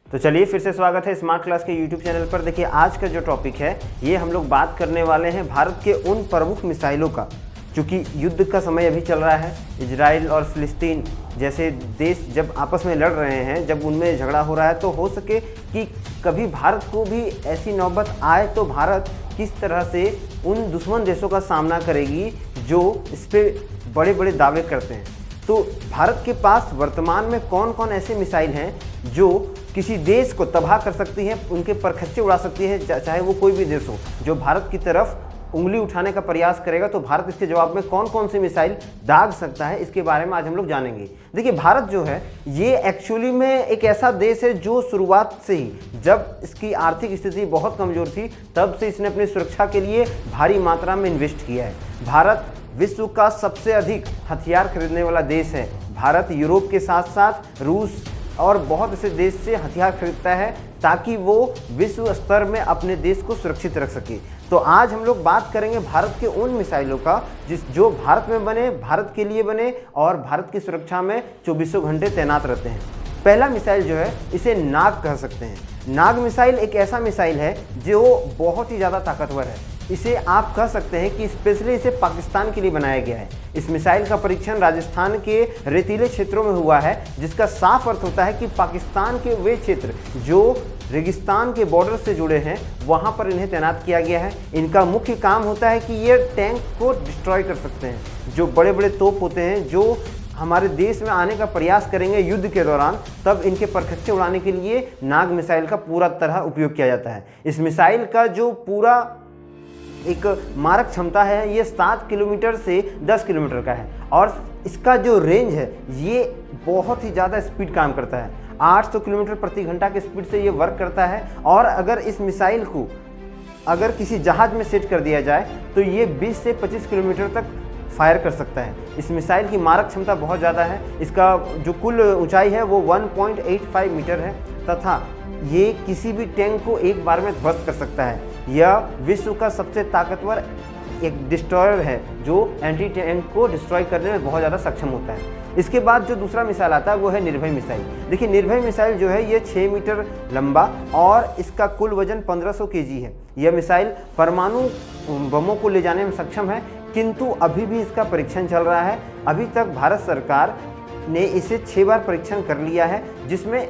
तो चलिए फिर से स्वागत है स्मार्ट क्लास के यूट्यूब चैनल पर। देखिए आज का जो टॉपिक है ये हम लोग बात करने वाले हैं भारत के उन प्रमुख मिसाइलों का, क्योंकि युद्ध का समय अभी चल रहा है। इजराइल और फिलिस्तीन जैसे देश जब आपस में लड़ रहे हैं, जब उनमें झगड़ा हो रहा है, तो हो सके कि कभी भारत को भी ऐसी नौबत आए तो भारत किस तरह से उन दुश्मन देशों का सामना करेगी जो इस पर बड़े बड़े दावे करते हैं। तो भारत के पास वर्तमान में कौन कौन ऐसे मिसाइल हैं जो किसी देश को तबाह कर सकती हैं, उनके परखच्चे उड़ा सकती है, चाहे वो कोई भी देश हो। जो भारत की तरफ उंगली उठाने का प्रयास करेगा तो भारत इसके जवाब में कौन कौन सी मिसाइल दाग सकता है, इसके बारे में आज हम लोग जानेंगे। देखिए भारत जो है ये एक्चुअली में एक ऐसा देश है जो शुरुआत से ही, जब इसकी आर्थिक स्थिति बहुत कमज़ोर थी, तब से इसने अपनी सुरक्षा के लिए भारी मात्रा में इन्वेस्ट किया है। भारत विश्व का सबसे अधिक हथियार खरीदने वाला देश है। भारत यूरोप के साथ साथ रूस और बहुत ऐसे देश से हथियार खरीदता है ताकि वो विश्व स्तर में अपने देश को सुरक्षित रख सके। तो आज हम लोग बात करेंगे भारत के उन मिसाइलों का जो भारत में बने, भारत के लिए बने और भारत की सुरक्षा में 24 घंटे तैनात रहते हैं। पहला मिसाइल जो है इसे नाग कह सकते हैं। नाग मिसाइल एक ऐसा मिसाइल है जो बहुत ही ज़्यादा ताकतवर है। इसे आप कह सकते हैं कि स्पेशली इसे पाकिस्तान के लिए बनाया गया है। इस मिसाइल का परीक्षण राजस्थान के रेतीले क्षेत्रों में हुआ है, जिसका साफ अर्थ होता है कि पाकिस्तान के वे क्षेत्र जो रेगिस्तान के बॉर्डर से जुड़े हैं वहाँ पर इन्हें तैनात किया गया है। इनका मुख्य काम होता है कि ये टैंक को डिस्ट्रॉय कर सकते हैं। जो बड़े बड़े तोप होते हैं जो हमारे देश में आने का प्रयास करेंगे युद्ध के दौरान, तब इनके परखच्चे उड़ाने के लिए नाग मिसाइल का पूरा तरह उपयोग किया जाता है। इस मिसाइल का जो पूरा एक मारक क्षमता है ये 7 किलोमीटर से 10 किलोमीटर का है और इसका जो रेंज है ये बहुत ही ज़्यादा स्पीड काम करता है। 800 किलोमीटर प्रति घंटा के स्पीड से ये वर्क करता है। और अगर इस मिसाइल को अगर किसी जहाज़ में सेट कर दिया जाए तो ये 20 से 25 किलोमीटर तक फायर कर सकता है। इस मिसाइल की मारक क्षमता बहुत ज़्यादा है। इसका जो कुल ऊंचाई है वो 1.85 मीटर है तथा ये किसी भी टैंक को एक बार में ध्वस्त कर सकता है। यह विश्व का सबसे ताकतवर एक डिस्ट्रॉयर है जो एंटी टैंक को डिस्ट्रॉय करने में बहुत ज़्यादा सक्षम होता है। इसके बाद जो दूसरा मिसाइल आता है वो है निर्भय मिसाइल। देखिए निर्भय मिसाइल जो है ये 6 मीटर लंबा और इसका कुल वजन 1500 kg है। यह मिसाइल परमाणु बमों को ले जाने में सक्षम है, किंतु अभी भी इसका परीक्षण चल रहा है। अभी तक भारत सरकार ने इसे 6 बार परीक्षण कर लिया है, जिसमें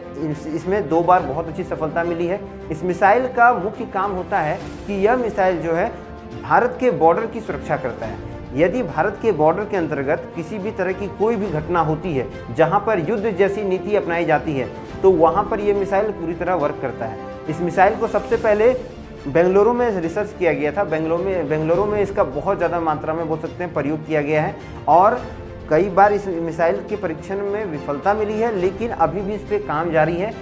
इसमें 2 बार बहुत अच्छी सफलता मिली है। इस मिसाइल का मुख्य काम होता है कि यह मिसाइल जो है भारत के बॉर्डर की सुरक्षा करता है। यदि भारत के बॉर्डर के अंतर्गत किसी भी तरह की कोई भी घटना होती है जहां पर युद्ध जैसी नीति अपनाई जाती है तो वहां पर यह मिसाइल पूरी तरह वर्क करता है। इस मिसाइल को सबसे पहले बेंगलुरु में रिसर्च किया गया था। बेंगलुरु में इसका बहुत ज़्यादा मात्रा में बोल सकते हैं प्रयोग किया गया है और कई बार इस मिसाइल के परीक्षण में विफलता मिली है, लेकिन अभी भी इस पर काम जारी है।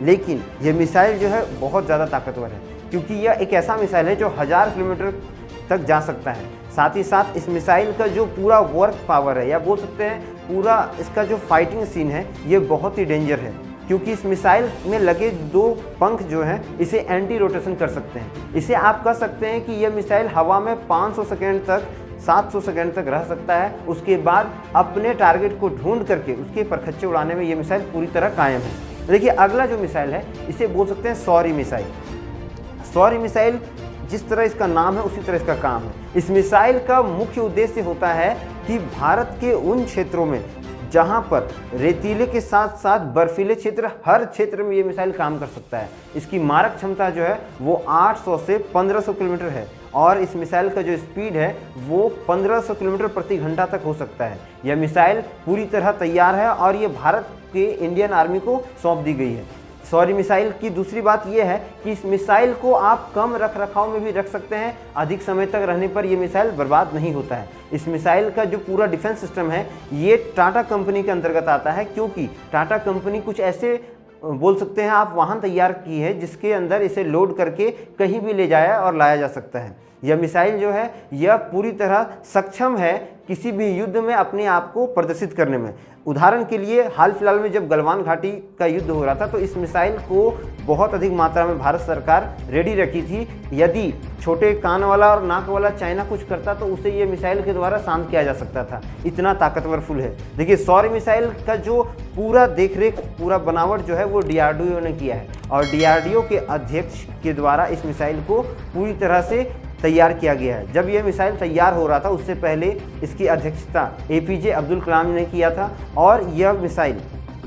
लेकिन यह मिसाइल जो है बहुत ज़्यादा ताकतवर है क्योंकि यह एक ऐसा मिसाइल है जो 1000 किलोमीटर तक जा सकता है। साथ ही साथ इस मिसाइल का जो पूरा वर्क पावर है या बोल सकते हैं पूरा इसका जो फाइटिंग सीन है ये बहुत ही डेंजर है, क्योंकि इस मिसाइल में लगे 2 पंख जो हैं इसे एंटी रोटेशन कर सकते हैं। इसे आप कह सकते हैं कि यह मिसाइल हवा में 500 सेकेंड तक 700 सेकेंड तक रह सकता है। उसके बाद अपने टारगेट को ढूंढ करके उसके परखच्चे उड़ाने में ये मिसाइल पूरी तरह कायम है। देखिए अगला जो मिसाइल है इसे बोल सकते हैं शौर्य मिसाइल। शौर्य मिसाइल जिस तरह इसका नाम है उसी तरह इसका काम है। इस मिसाइल का मुख्य उद्देश्य होता है कि भारत के उन क्षेत्रों में जहां पर रेतीले के साथ साथ बर्फीले क्षेत्र, हर क्षेत्र में ये मिसाइल काम कर सकता है। इसकी मारक क्षमता जो है वो 800 से 1500 किलोमीटर है और इस मिसाइल का जो स्पीड है वो 1500 किलोमीटर प्रति घंटा तक हो सकता है। यह मिसाइल पूरी तरह तैयार है और ये भारत के इंडियन आर्मी को सौंप दी गई है। शौर्य मिसाइल की दूसरी बात यह है कि इस मिसाइल को आप कम रख रखाव में भी रख सकते हैं। अधिक समय तक रहने पर यह मिसाइल बर्बाद नहीं होता है। इस मिसाइल का जो पूरा डिफेंस सिस्टम है ये टाटा कंपनी के अंतर्गत आता है, क्योंकि टाटा कंपनी कुछ ऐसे बोल सकते हैं आप वाहन तैयार की है जिसके अंदर इसे लोड करके कहीं भी ले जाया और लाया जा सकता है। यह मिसाइल जो है यह पूरी तरह सक्षम है किसी भी युद्ध में अपने आप को प्रदर्शित करने में। उदाहरण के लिए हाल फिलहाल में जब गलवान घाटी का युद्ध हो रहा था तो इस मिसाइल को बहुत अधिक मात्रा में भारत सरकार रेडी रखी थी। यदि छोटे कान वाला और नाक वाला चाइना कुछ करता तो उसे ये मिसाइल के द्वारा शांत किया जा सकता था, इतना ताकतवर फुल है। देखिए सौर्य मिसाइल का जो पूरा देखरेख पूरा बनावट जो है वो DRDO ने किया है और DRDO के अध्यक्ष के द्वारा इस मिसाइल को पूरी तरह से तैयार किया गया है। जब यह मिसाइल तैयार हो रहा था उससे पहले इसकी अध्यक्षता APJ अब्दुल कलाम ने किया था और यह मिसाइल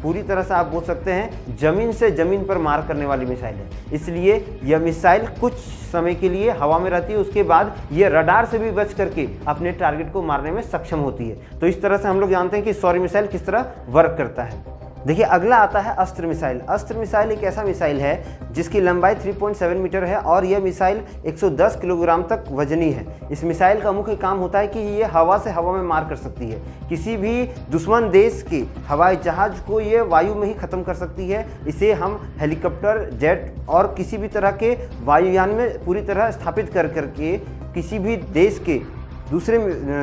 पूरी तरह से आप बोल सकते हैं ज़मीन से ज़मीन पर मार करने वाली मिसाइल है। इसलिए यह मिसाइल कुछ समय के लिए हवा में रहती है, उसके बाद यह रडार से भी बच करके अपने टारगेट को मारने में सक्षम होती है। तो इस तरह से हम लोग जानते हैं कि सौर्य मिसाइल किस तरह वर्क करता है। देखिए अगला आता है अस्त्र मिसाइल। अस्त्र मिसाइल एक ऐसा मिसाइल है जिसकी लंबाई 3.7 मीटर है और यह मिसाइल 110 किलोग्राम तक वजनी है। इस मिसाइल का मुख्य काम होता है कि ये हवा से हवा में मार कर सकती है। किसी भी दुश्मन देश के हवाई जहाज को ये वायु में ही ख़त्म कर सकती है। इसे हम हेलीकॉप्टर, जेट और किसी भी तरह के वायुयान में पूरी तरह स्थापित कर करके किसी भी देश के दूसरे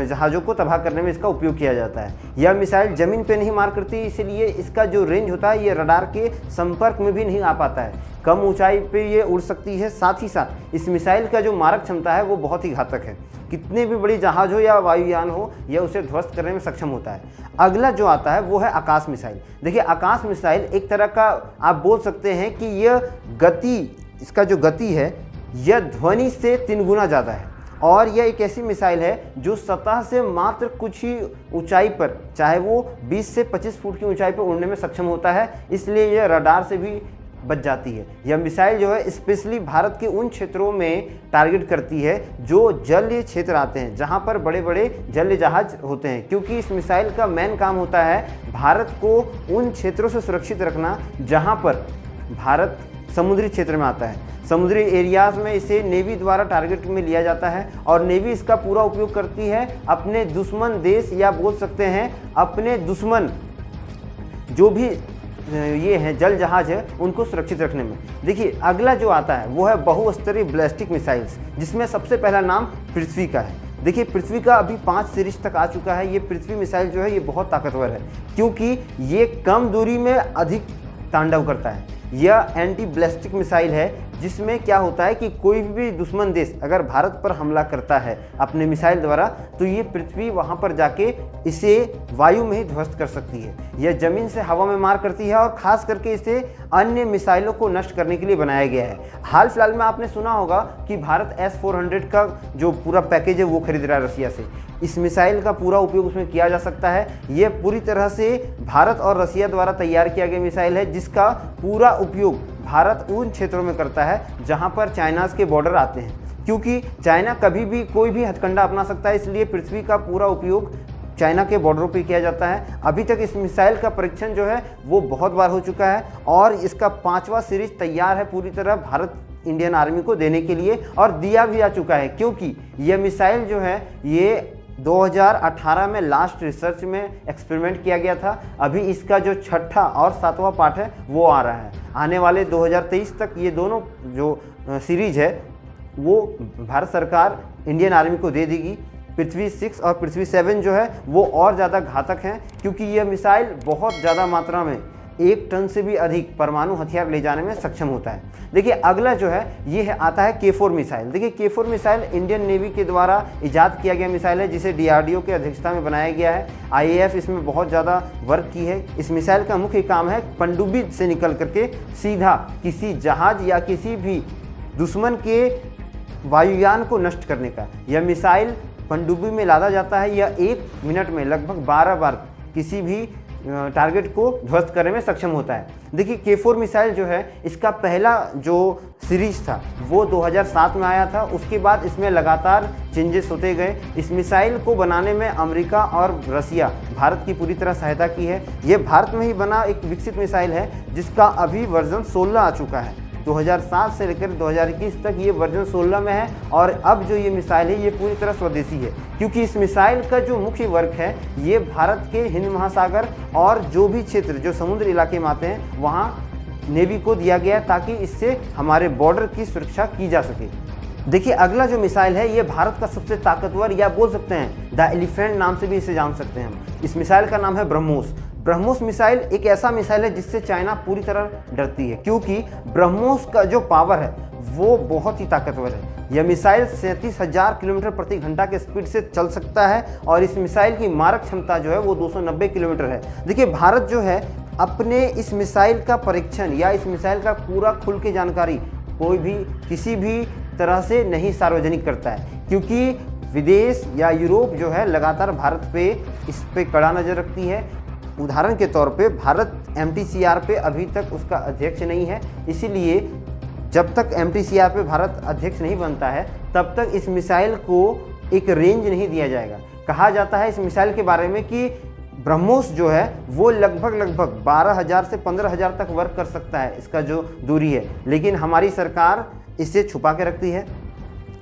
जहाज़ों को तबाह करने में इसका उपयोग किया जाता है। यह मिसाइल ज़मीन पे नहीं मार करती, इसीलिए इसका जो रेंज होता है ये रडार के संपर्क में भी नहीं आ पाता है। कम ऊंचाई पे ये उड़ सकती है। साथ ही साथ इस मिसाइल का जो मारक क्षमता है वो बहुत ही घातक है। कितने भी बड़ी जहाज़ हो या वायुयान हो यह उसे ध्वस्त करने में सक्षम होता है। अगला जो आता है वो है आकाश मिसाइल। देखिए आकाश मिसाइल एक तरह का आप बोल सकते हैं कि यह गति, इसका जो गति है यह ध्वनि से 3 गुना ज़्यादा है और यह एक ऐसी मिसाइल है जो सतह से मात्र कुछ ही ऊंचाई पर, चाहे वो 20 से 25 फुट की ऊंचाई पर उड़ने में सक्षम होता है, इसलिए यह रडार से भी बच जाती है। यह मिसाइल जो है स्पेशली भारत के उन क्षेत्रों में टारगेट करती है जो जलीय क्षेत्र आते हैं, जहां पर बड़े बड़े जलीय जहाज होते हैं, क्योंकि इस मिसाइल का मेन काम होता है भारत को उन क्षेत्रों से सुरक्षित रखना जहां पर भारत समुद्री क्षेत्र में आता है। समुद्री एरियाज में इसे नेवी द्वारा टारगेट में लिया जाता है और नेवी इसका पूरा उपयोग करती है अपने दुश्मन देश या बोल सकते हैं अपने दुश्मन जो भी ये हैं जल जहाज है उनको सुरक्षित रखने में। देखिए अगला जो आता है वो है बहुस्तरीय बैलिस्टिक मिसाइल्स, जिसमें सबसे पहला नाम पृथ्वी का है। देखिए पृथ्वी का अभी 5 सीरीज तक आ चुका है। ये पृथ्वी मिसाइल जो है ये बहुत ताकतवर है क्योंकि ये कम दूरी में अधिक तांडव करता है। यह एंटी बैलिस्टिक मिसाइल है जिसमें क्या होता है कि कोई भी दुश्मन देश अगर भारत पर हमला करता है अपने मिसाइल द्वारा तो ये पृथ्वी वहां पर जाके इसे वायु में ही ध्वस्त कर सकती है। यह जमीन से हवा में मार करती है और खास करके इसे अन्य मिसाइलों को नष्ट करने के लिए बनाया गया है। हाल फिलहाल में आपने सुना होगा कि भारत S-400 का जो पूरा पैकेज है वो खरीद रहा है रसिया से। इस मिसाइल का पूरा उपयोग उसमें किया जा सकता है। यह पूरी तरह से भारत और रसिया द्वारा तैयार किया गया मिसाइल है जिसका पूरा उपयोग भारत उन क्षेत्रों में करता है जहां पर चाइनाज़ के बॉर्डर आते हैं, क्योंकि चाइना कभी भी कोई भी हथकंडा अपना सकता है, इसलिए पृथ्वी का पूरा उपयोग चाइना के बॉर्डरों पे किया जाता है। अभी तक इस मिसाइल का परीक्षण जो है वो बहुत बार हो चुका है और इसका 5वां सीरीज तैयार है पूरी तरह भारत इंडियन आर्मी को देने के लिए और दिया भी आ चुका है, क्योंकि यह मिसाइल जो है ये 2018 में लास्ट रिसर्च में एक्सपेरिमेंट किया गया था। अभी इसका जो 6ठा और 7वां पार्ट है वो आ रहा है। आने वाले 2023 तक ये दोनों जो सीरीज है वो भारत सरकार इंडियन आर्मी को दे देगी। पृथ्वी 6 और पृथ्वी 7 जो है वो और ज़्यादा घातक हैं क्योंकि यह मिसाइल बहुत ज़्यादा मात्रा में 1 टन से भी अधिक परमाणु हथियार ले जाने में सक्षम होता है। देखिए अगला जो है ये है आता है K4 मिसाइल। देखिए K4 मिसाइल इंडियन नेवी के द्वारा इजाद किया गया मिसाइल है जिसे DRDO के अध्यक्षता में बनाया गया है। IAF इसमें बहुत ज़्यादा वर्क की है। इस मिसाइल का मुख्य काम है पनडुब्बी से निकल करके सीधा किसी जहाज या किसी भी दुश्मन के वायुयान को नष्ट करने का। यह मिसाइल पनडुब्बी में लादा जाता है। यह 1 मिनट में लगभग 12 बार किसी भी टारगेट को ध्वस्त करने में सक्षम होता है। देखिए K4 मिसाइल जो है इसका पहला जो सीरीज था वो 2007 में आया था। उसके बाद इसमें लगातार चेंजेस होते गए। इस मिसाइल को बनाने में अमेरिका और रसिया भारत की पूरी तरह सहायता की है। ये भारत में ही बना एक विकसित मिसाइल है जिसका अभी वर्जन 16 आ चुका है। 2007 से लेकर 2021 तक ये वर्जन 16 में है और अब जो ये मिसाइल है ये पूरी तरह स्वदेशी है, क्योंकि इस मिसाइल का जो मुख्य वर्क है ये भारत के हिंद महासागर और जो भी क्षेत्र जो समुद्र इलाके में आते हैं वहाँ नेवी को दिया गया ताकि इससे हमारे बॉर्डर की सुरक्षा की जा सके। देखिए अगला जो मिसाइल है ये भारत का सबसे ताकतवर, या बोल सकते हैं द एलिफेंट नाम से भी इसे जान सकते हैं हम। इस मिसाइल का नाम है ब्रह्मोस। ब्रह्मोस मिसाइल एक ऐसा मिसाइल है जिससे चाइना पूरी तरह डरती है, क्योंकि ब्रह्मोस का जो पावर है वो बहुत ही ताकतवर है। यह मिसाइल 37,000 किलोमीटर प्रति घंटा के स्पीड से चल सकता है और इस मिसाइल की मारक क्षमता जो है वो 290 किलोमीटर है। देखिए भारत जो है अपने इस मिसाइल का परीक्षण या इस मिसाइल का पूरा खुल के जानकारी कोई भी किसी भी तरह से नहीं सार्वजनिक करता है, क्योंकि विदेश या यूरोप जो है लगातार भारत पे इस पे कड़ा नज़र रखती है। उदाहरण के तौर पे भारत MTCR पे अभी तक उसका अध्यक्ष नहीं है, इसीलिए जब तक MTCR पे भारत अध्यक्ष नहीं बनता है तब तक इस मिसाइल को एक रेंज नहीं दिया जाएगा। कहा जाता है इस मिसाइल के बारे में कि ब्रह्मोस जो है वो लगभग 12,000 से 15,000 तक वर्क कर सकता है, इसका जो दूरी है, लेकिन हमारी सरकार इसे छुपा के रखती है।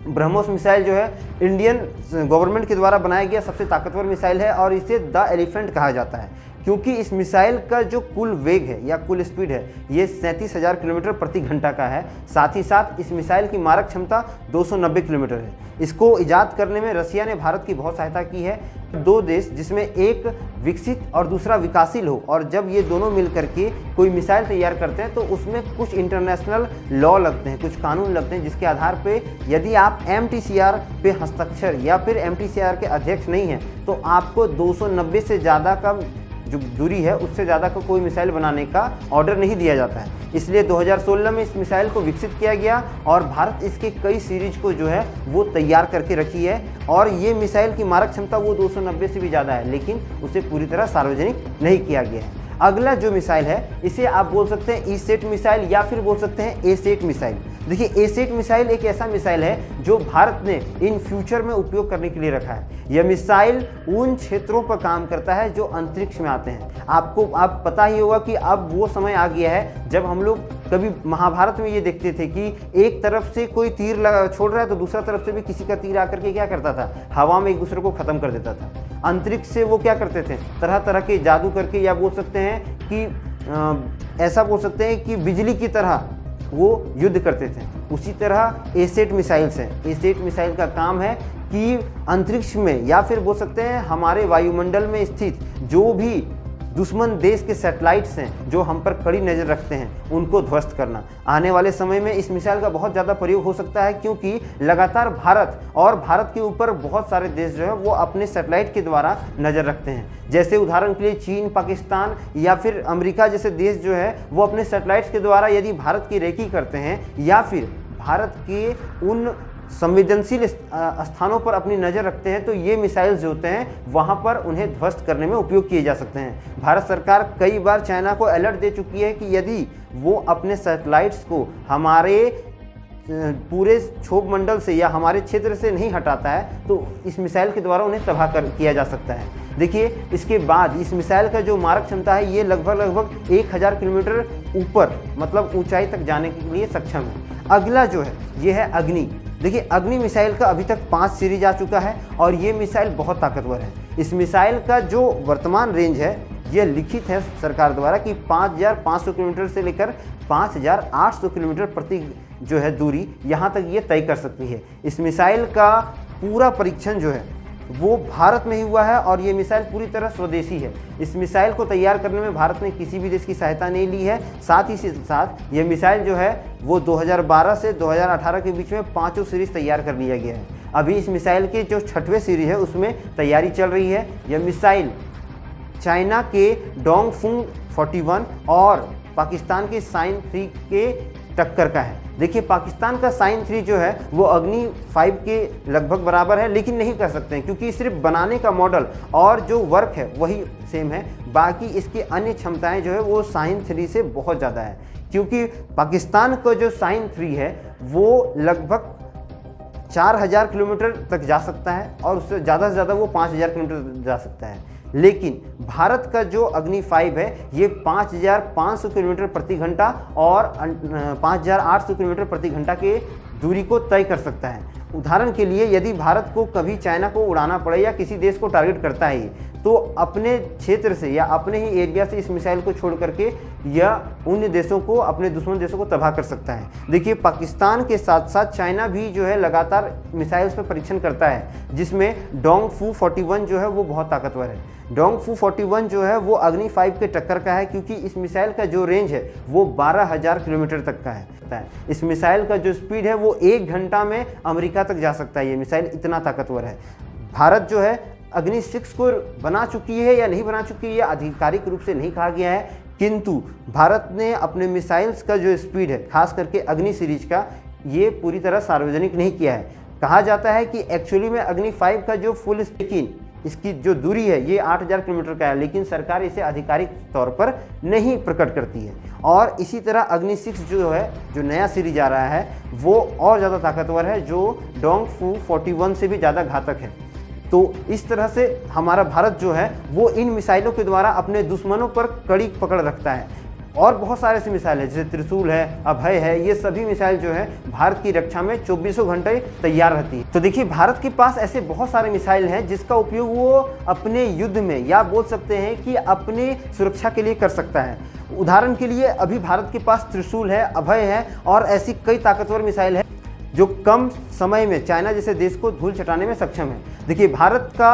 ब्रह्मोस मिसाइल जो है इंडियन गवर्नमेंट के द्वारा बनाया गया सबसे ताकतवर मिसाइल है और इसे द एलिफेंट कहा जाता है, क्योंकि इस मिसाइल का जो कुल वेग है या कुल स्पीड है ये 37,000 किलोमीटर प्रति घंटा का है। साथ ही साथ इस मिसाइल की मारक क्षमता 290 किलोमीटर है। इसको इजाद करने में रसिया ने भारत की बहुत सहायता की है। दो देश जिसमें एक विकसित और दूसरा विकासशील हो, और जब ये दोनों मिल करके कोई मिसाइल तैयार करते हैं तो उसमें कुछ इंटरनेशनल लॉ लगते हैं, कुछ कानून लगते हैं, जिसके आधार पे यदि आप MTCR पे हस्ताक्षर या फिर MTCR के अध्यक्ष नहीं हैं तो आपको 290 से ज़्यादा का जो दूरी है उससे ज़्यादा को कोई मिसाइल बनाने का ऑर्डर नहीं दिया जाता है। इसलिए 2016 में इस मिसाइल को विकसित किया गया और भारत इसके कई सीरीज को जो है वो तैयार करके रखी है, और ये मिसाइल की मारक क्षमता वो 290 से भी ज़्यादा है, लेकिन उसे पूरी तरह सार्वजनिक नहीं किया गया है। अगला जो मिसाइल है इसे आप बोल सकते हैं ईसेट मिसाइल या फिर बोल सकते हैं एसेट मिसाइल। देखिए एसेट मिसाइल एक ऐसा मिसाइल है जो भारत ने इन फ्यूचर में उपयोग करने के लिए रखा है। यह मिसाइल उन क्षेत्रों पर काम करता है जो अंतरिक्ष में आते हैं। आप पता ही होगा कि अब वो समय आ गया है जब हम लोग कभी महाभारत में ये देखते थे कि एक तरफ से कोई तीर छोड़ रहा है तो दूसरा तरफ से भी किसी का तीर आकर के क्या करता था, हवा में एक दूसरे को खत्म कर देता था। अंतरिक्ष से वो क्या करते थे, तरह तरह के जादू करके, या बोल सकते हैं कि ऐसा बोल सकते हैं कि बिजली की तरह वो युद्ध करते थे। उसी तरह एसेट मिसाइल्स हैं। एसेट मिसाइल का काम है कि अंतरिक्ष में या फिर बोल सकते हैं हमारे वायुमंडल में स्थित जो भी दुश्मन देश के सैटेलाइट्स हैं जो हम पर कड़ी नज़र रखते हैं उनको ध्वस्त करना। आने वाले समय में इस मिसाइल का बहुत ज़्यादा प्रयोग हो सकता है, क्योंकि लगातार भारत के ऊपर बहुत सारे देश जो है वो अपने सैटेलाइट के द्वारा नज़र रखते हैं। जैसे उदाहरण के लिए चीन, पाकिस्तान या फिर अमेरिका जैसे देश जो है वो अपने सैटेलाइट्स के द्वारा यदि भारत की रेकी करते हैं या फिर भारत के उन संवेदनशील स्थानों पर अपनी नज़र रखते हैं तो ये मिसाइल्स जो होते हैं वहाँ पर उन्हें ध्वस्त करने में उपयोग किए जा सकते हैं। भारत सरकार कई बार चाइना को अलर्ट दे चुकी है कि यदि वो अपने सैटेलाइट्स को हमारे पूरे क्षोभ मंडल से या हमारे क्षेत्र से नहीं हटाता है तो इस मिसाइल के द्वारा उन्हें तबाह किया जा सकता है। देखिए इसके बाद इस मिसाइल का जो मारक क्षमता है ये लगभग 1000 किलोमीटर ऊपर मतलब ऊंचाई तक जाने के लिए सक्षम है। अगला जो है ये है अग्नि। देखिए अग्नि मिसाइल का अभी तक 5 सीरीज आ चुका है और ये मिसाइल बहुत ताकतवर है। इस मिसाइल का जो वर्तमान रेंज है ये लिखित है सरकार द्वारा कि 5,500 किलोमीटर से लेकर 5,800 किलोमीटर प्रति जो है दूरी यहाँ तक ये तय कर सकती है। इस मिसाइल का पूरा परीक्षण जो है वो भारत में ही हुआ है और ये मिसाइल पूरी तरह स्वदेशी है। इस मिसाइल को तैयार करने में भारत ने किसी भी देश की सहायता नहीं ली है। साथ ही साथ ये मिसाइल जो है वो 2012 से 2018 के बीच में 5 सीरीज तैयार कर लिया गया है। अभी इस मिसाइल के जो 6वें सीरीज है उसमें तैयारी चल रही है। यह मिसाइल चाइना के डोंगफुंग 41 और पाकिस्तान के साइन 3 के टक्कर का है। देखिए पाकिस्तान का साइन 3 जो है वो अग्नि 5 के लगभग बराबर है, लेकिन नहीं कर सकते हैं क्योंकि सिर्फ बनाने का मॉडल और जो वर्क है वही सेम है। बाकी इसकी अन्य क्षमताएं जो है वो साइन 3 से बहुत ज़्यादा है, क्योंकि पाकिस्तान का जो साइन 3 है वो लगभग 4000 किलोमीटर तक जा सकता है और उससे ज़्यादा से ज़्यादा वो 5000 किलोमीटर जा सकता है। लेकिन भारत का जो अग्नि 5 है ये 5500 किलोमीटर प्रति घंटा और 5800 किलोमीटर प्रति घंटा के दूरी को तय कर सकता है। उदाहरण के लिए यदि भारत को कभी चाइना को उड़ाना पड़े या किसी देश को टारगेट करता है तो अपने क्षेत्र से या अपने ही एरिया से इस मिसाइल को छोड़ करके या अन्य देशों को, अपने दुश्मन देशों को तबाह कर सकता है। देखिए पाकिस्तान के साथ साथ चाइना भी जो है लगातार मिसाइल्स पर परीक्षण करता है, जिसमें डोंगफू 41 जो है वो बहुत ताकतवर है। डोंगफू 41 जो है वो अग्नि 5 के टक्कर का है, क्योंकि इस मिसाइल का जो रेंज है वो 12,000 किलोमीटर तक का है। इस मिसाइल का जो स्पीड है वो 1 घंटा में अमेरिका तक जा सकता है। ये मिसाइल इतना ताकतवर है। भारत जो है अग्नि 6 को बना चुकी है या नहीं बना चुकी है आधिकारिक रूप से नहीं कहा गया है, किंतु भारत ने अपने मिसाइल्स का जो स्पीड है खास करके अग्नि सीरीज का, ये पूरी तरह सार्वजनिक नहीं किया है। कहा जाता है कि एक्चुअली में अग्नि 5 का जो फुल स्पीड, इसकी जो दूरी है ये 8,000 किलोमीटर का है, लेकिन सरकार इसे आधिकारिक तौर पर नहीं प्रकट करती है। और इसी तरह अग्नि 6 जो है, जो नया सीरीज आ रहा है, वो और ज़्यादा ताकतवर है, जो डोंगफू 41 से भी ज़्यादा घातक है। तो इस तरह से हमारा भारत जो है वो इन मिसाइलों के द्वारा अपने दुश्मनों पर कड़ी पकड़ रखता है। और बहुत सारे ऐसे मिसाइल है, जैसे त्रिशूल है, अभय है, ये सभी मिसाइल जो है भारत की रक्षा में 24 घंटे तैयार रहती है। तो देखिए भारत के पास ऐसे बहुत सारे मिसाइल हैं जिसका उपयोग वो अपने युद्ध में या बोल सकते हैं कि अपने सुरक्षा के लिए कर सकता है। उदाहरण के लिए अभी भारत के पास त्रिशूल है, अभय है और ऐसी कई ताकतवर मिसाइल है जो कम समय में चाइना जैसे देश को धूल चटाने में सक्षम है। देखिए भारत का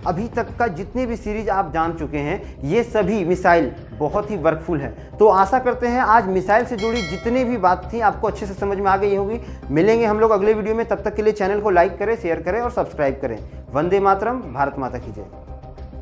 अभी तक का जितने भी सीरीज आप जान चुके हैं, ये सभी मिसाइल बहुत ही वर्कफुल है। तो आशा करते हैं आज मिसाइल से जुड़ी जितनी भी बात थी आपको अच्छे से समझ में आ गई होगी। मिलेंगे हम लोग अगले वीडियो में, तब तक के लिए चैनल को लाइक करें, शेयर करें और सब्सक्राइब करें। वंदे मातरम, भारत माता की जय।